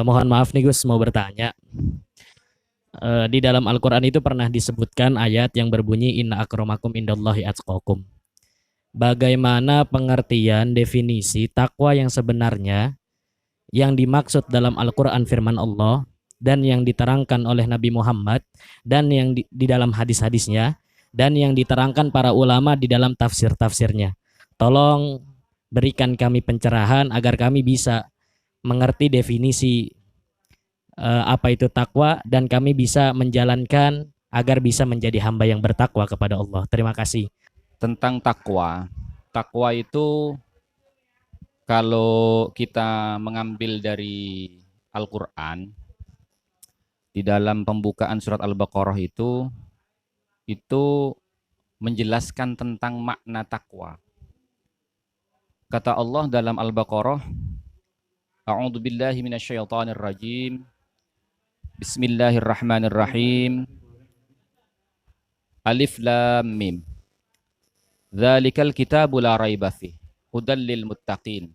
Mohon maaf nih Gus, mau bertanya. Di dalam Al-Quran itu pernah disebutkan ayat yang berbunyi Inna akramakum indallahi atqakum. Bagaimana pengertian definisi takwa yang sebenarnya yang dimaksud dalam Al-Quran firman Allah dan yang diterangkan oleh Nabi Muhammad dan yang di dalam hadis-hadisnya dan yang diterangkan para ulama di dalam tafsir-tafsirnya. Tolong berikan kami pencerahan agar kami bisa mengerti definisi apa itu takwa dan kami bisa menjalankan agar bisa menjadi hamba yang bertakwa kepada Allah. Terima kasih. Tentang takwa. Takwa itu kalau kita mengambil dari Al-Qur'an, di dalam pembukaan surat Al-Baqarah itu menjelaskan tentang makna takwa. Kata Allah dalam Al-Baqarah, A'udzubillahi minasyaitonirrajim. Bismillahirrahmanirrahim. Alif lam mim. Dzalikal kitabu la raiba fih. Hudal lil muttaqin.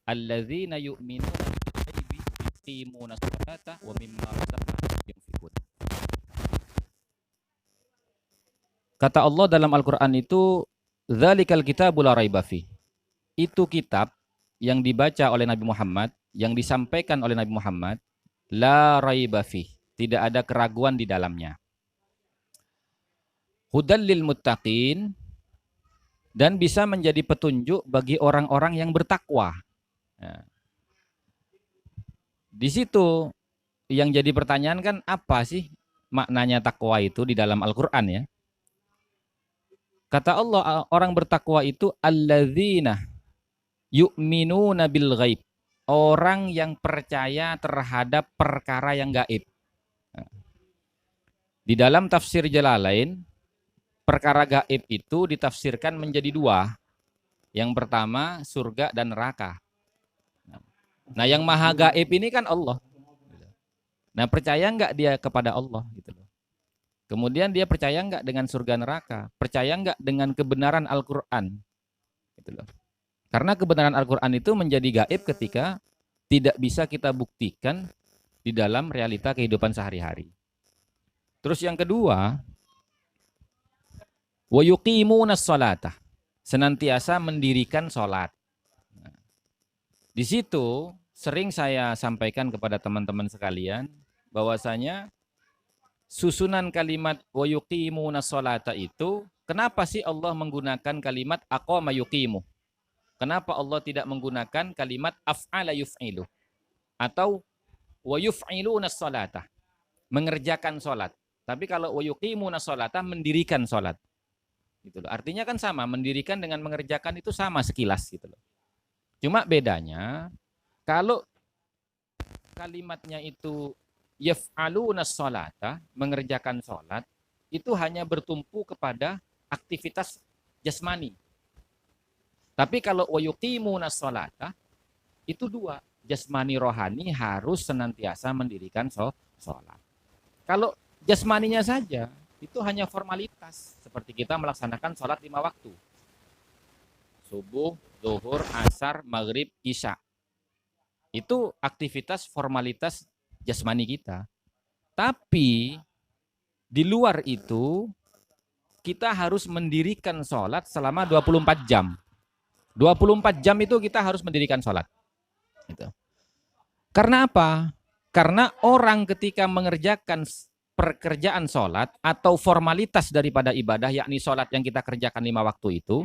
Alladzina yu'minuna bil ghaibi yuqimuna sholata wa mimma razaqnahum yunfiqun. Kata Allah dalam Al-Qur'an itu, dzalikal kitabu la raiba fih. Itu kitab yang dibaca oleh Nabi Muhammad, yang disampaikan oleh Nabi Muhammad, la raiba fih. Tidak ada keraguan di dalamnya. Hudal lil muttaqin, dan bisa menjadi petunjuk bagi orang-orang yang bertakwa. Nah, di situ yang jadi pertanyaan kan apa sih maknanya takwa itu di dalam Al-Qur'an ya? Kata Allah, orang bertakwa itu alladzina yu'minuna bil ghaib. Orang yang percaya terhadap perkara yang gaib. Di dalam tafsir Jalalain, perkara gaib itu ditafsirkan menjadi dua. Yang pertama, surga dan neraka. Nah, yang maha gaib ini kan Allah. Nah, percaya nggak dia kepada Allah? Gitu loh. Kemudian dia percaya nggak dengan surga neraka? Percaya nggak dengan kebenaran Al-Quran? Gitu loh. Karena kebenaran Al-Quran itu menjadi gaib ketika tidak bisa kita buktikan di dalam realita kehidupan sehari-hari. Terus yang kedua, wa yuqimunas sholata, senantiasa mendirikan sholat. Nah, di situ sering saya sampaikan kepada teman-teman sekalian bahwasanya susunan kalimat wa yuqimunas sholata itu, kenapa sih Allah menggunakan kalimat aqama yuqimu? Kenapa Allah tidak menggunakan kalimat af'ala yuf'ilu atau wa yuf'ilunas sholata, mengerjakan sholat? Tapi kalau wa yuqimunas sholata, mendirikan sholat. Gitu loh. Artinya kan sama, mendirikan dengan mengerjakan itu sama sekilas gitu loh. Cuma bedanya kalau kalimatnya itu yaf'alunas sholata, mengerjakan sholat, itu hanya bertumpu kepada aktivitas jasmani. Tapi kalau wa yuqimunas sholata, itu dua, jasmani rohani harus senantiasa mendirikan sholat. Kalau jasmaninya saja, itu hanya formalitas. Seperti kita melaksanakan sholat 5 waktu. Subuh, zuhur, asar, maghrib, isya. Itu aktivitas formalitas jasmani kita. Tapi di luar itu, kita harus mendirikan sholat selama 24 jam. 24 jam itu kita harus mendirikan sholat. Gitu. Karena apa? Karena orang ketika mengerjakan pekerjaan sholat atau formalitas daripada ibadah, yakni sholat yang kita kerjakan 5 waktu itu,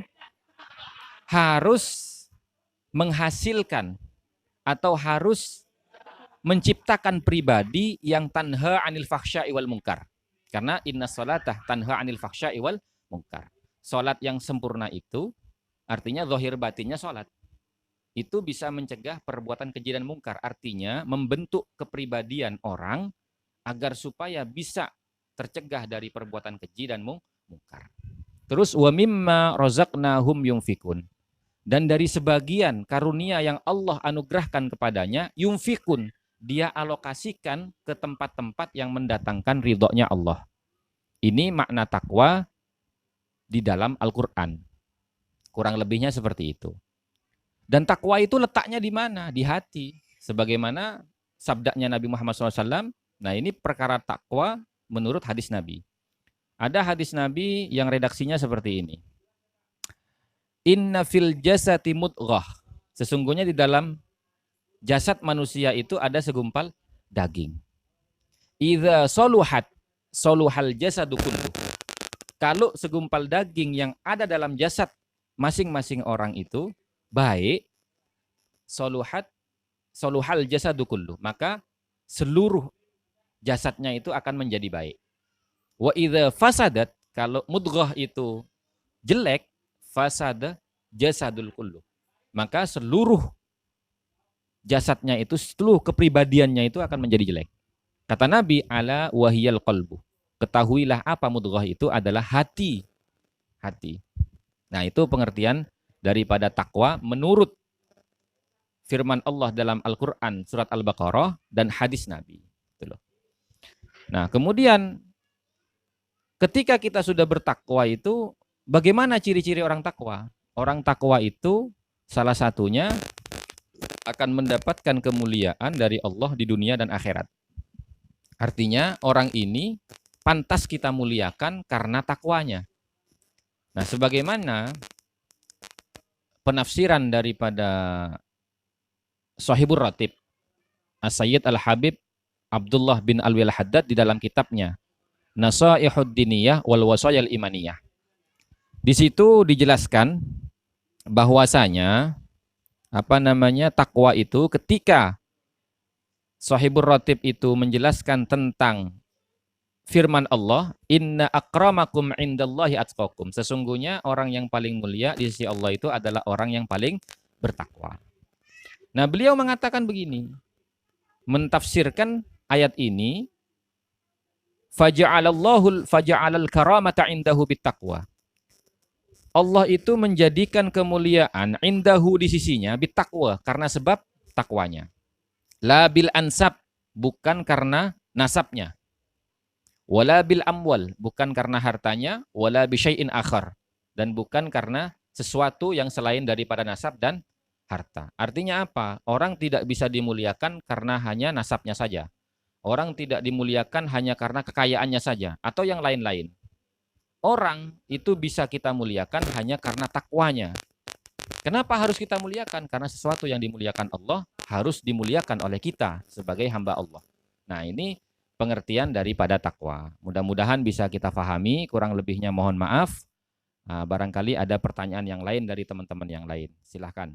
harus menghasilkan atau harus menciptakan pribadi yang tanha anil fahsya'i wal munkar. Karena inna sholatah tanha anil fahsya'i wal munkar. Sholat yang sempurna itu artinya zahir batinnya sholat. Itu bisa mencegah perbuatan keji dan mungkar. Artinya membentuk kepribadian orang agar supaya bisa tercegah dari perbuatan keji dan mungkar. Terus wa mimma razaqnahum yunfikun. Dan dari sebagian karunia yang Allah anugerahkan kepadanya, yunfikun, dia alokasikan ke tempat-tempat yang mendatangkan ridhonya Allah. Ini makna takwa di dalam Al-Quran. Kurang lebihnya seperti itu. Dan takwa itu letaknya di mana? Di hati. Sebagaimana sabdanya Nabi Muhammad SAW. Nah, ini perkara takwa menurut hadis Nabi. Ada hadis Nabi yang redaksinya seperti ini. Inna fil jasati mudghah. Sesungguhnya di dalam jasad manusia itu ada segumpal daging. Idza soluhat soluhal jasadu kullu. Kalau segumpal daging yang ada dalam jasad masing-masing orang itu baik, soluhal jasadu kullu, maka seluruh jasadnya itu akan menjadi baik. Wa idza fasadat, kalau mudghah itu jelek, fasada jasadul kullu, maka seluruh jasadnya itu, seluruh kepribadiannya itu akan menjadi jelek. Kata Nabi, ala wahiyal qalbu. Ketahuilah apa mudghah itu adalah hati. Hati. Nah, itu pengertian daripada takwa menurut firman Allah dalam Al-Quran surat Al-Baqarah dan hadis Nabi. Itu loh. Nah, kemudian ketika kita sudah bertakwa itu, bagaimana ciri-ciri orang takwa? Orang takwa itu salah satunya akan mendapatkan kemuliaan dari Allah di dunia dan akhirat. Artinya orang ini pantas kita muliakan karena takwanya. Nah, sebagaimana penafsiran daripada Shahibur Ratib As-Sayyid Al-Habib Abdullah bin Alwi Al-Haddad di dalam kitabnya Nasaihud Diniyah wal Wasayal Imaniyah. Di situ dijelaskan bahwasanya takwa itu ketika Shahibur Ratib itu menjelaskan tentang firman Allah, inna akramakum indallahi atqakum. Sesungguhnya orang yang paling mulia di sisi Allah itu adalah orang yang paling bertakwa. Nah, beliau mengatakan begini, mentafsirkan ayat ini, faja'alal karamata indahu bittaqwa. Allah itu menjadikan kemuliaan indahu di sisinya bittaqwa, karena sebab takwanya. La bil ansab, bukan karena nasabnya. Wala bil amwal, bukan karena hartanya. Wala bi syai'in akhar, dan bukan karena sesuatu yang selain daripada nasab dan harta. Artinya apa? Orang tidak bisa dimuliakan karena hanya nasabnya saja. Orang tidak dimuliakan hanya karena kekayaannya saja atau yang lain-lain. Orang itu bisa kita muliakan hanya karena takwanya. Kenapa harus kita muliakan? Karena sesuatu yang dimuliakan Allah harus dimuliakan oleh kita sebagai hamba Allah. Nah, ini pengertian daripada takwa. Mudah-mudahan bisa kita pahami, kurang lebihnya mohon maaf. Barangkali ada pertanyaan yang lain dari teman-teman yang lain. Silahkan.